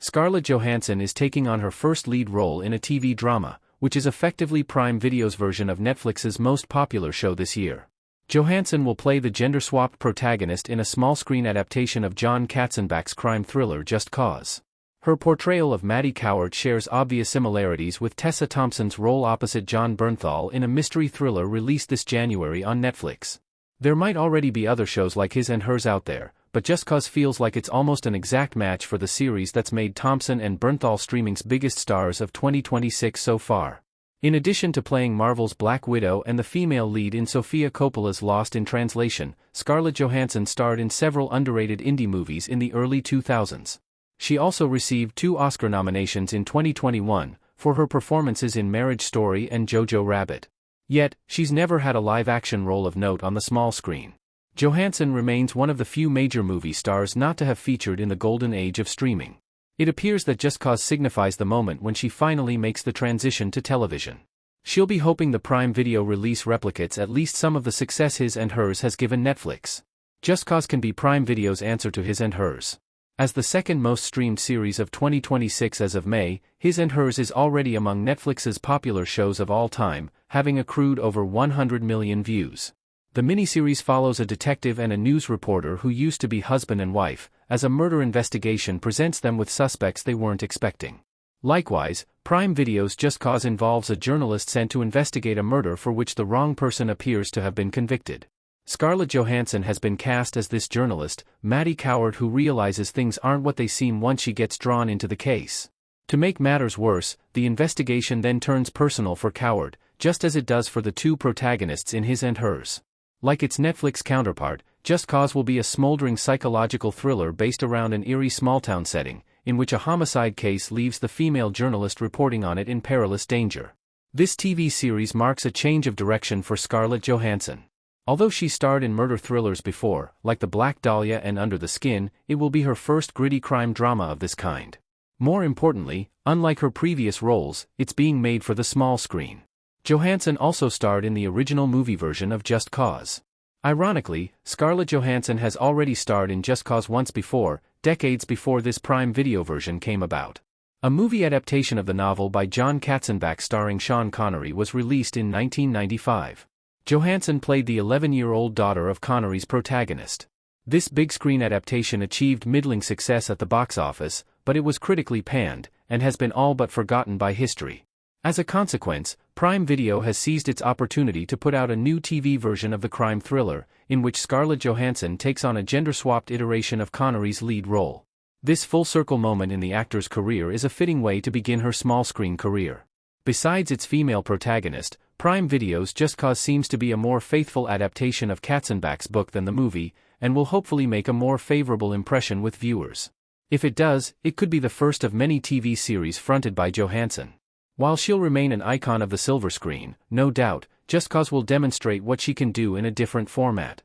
Scarlett Johansson is taking on her first lead role in a TV drama, which is effectively Prime Video's version of Netflix's most popular show this year. Johansson will play the gender-swapped protagonist in a small-screen adaptation of John Katzenbach's crime thriller Just Cause. Her portrayal of Madi Cowart shares obvious similarities with Tessa Thompson's role opposite John Bernthal in a mystery thriller released this January on Netflix. There might already be other shows like his and hers out there, but Just Cause feels like it's almost an exact match for the series that's made Thompson and Bernthal streaming's biggest stars of 2026 so far. In addition to playing Marvel's Black Widow and the female lead in Sofia Coppola's Lost in Translation, Scarlett Johansson starred in several underrated indie movies in the early 2000s. She also received 2 Oscar nominations in 2021, for her performances in Marriage Story and Jojo Rabbit. Yet, she's never had a live-action role of note on the small screen. Johansson remains one of the few major movie stars not to have featured in the golden age of streaming. It appears that Just Cause signifies the moment when she finally makes the transition to television. She'll be hoping the Prime Video release replicates at least some of the success His and Hers has given Netflix. Just Cause can be Prime Video's answer to His and Hers. As the second most streamed series of 2026 as of May, His and Hers is already among Netflix's popular shows of all time, having accrued over 100 million views. The miniseries follows a detective and a news reporter who used to be husband and wife, as a murder investigation presents them with suspects they weren't expecting. Likewise, Prime Video's Just Cause involves a journalist sent to investigate a murder for which the wrong person appears to have been convicted. Scarlett Johansson has been cast as this journalist, Madi Cowart, who realizes things aren't what they seem once she gets drawn into the case. To make matters worse, the investigation then turns personal for Cowart, just as it does for the 2 protagonists in His and Hers. Like its Netflix counterpart, Just Cause will be a smoldering psychological thriller based around an eerie small-town setting, in which a homicide case leaves the female journalist reporting on it in perilous danger. This TV series marks a change of direction for Scarlett Johansson. Although she starred in murder thrillers before, like The Black Dahlia and Under the Skin, it will be her first gritty crime drama of this kind. More importantly, unlike her previous roles, it's being made for the small screen. Johansson also starred in the original movie version of Just Cause. Ironically, Scarlett Johansson has already starred in Just Cause once before, decades before this Prime Video version came about. A movie adaptation of the novel by John Katzenbach starring Sean Connery was released in 1995. Johansson played the 11-year-old daughter of Connery's protagonist. This big-screen adaptation achieved middling success at the box office, but it was critically panned, and has been all but forgotten by history. As a consequence, Prime Video has seized its opportunity to put out a new TV version of the crime thriller, in which Scarlett Johansson takes on a gender-swapped iteration of Connery's lead role. This full-circle moment in the actor's career is a fitting way to begin her small-screen career. Besides its female protagonist, Prime Video's Just Cause seems to be a more faithful adaptation of Katzenbach's book than the movie, and will hopefully make a more favorable impression with viewers. If it does, it could be the first of many TV series fronted by Johansson. While she'll remain an icon of the silver screen, no doubt, Just Cause will demonstrate what she can do in a different format.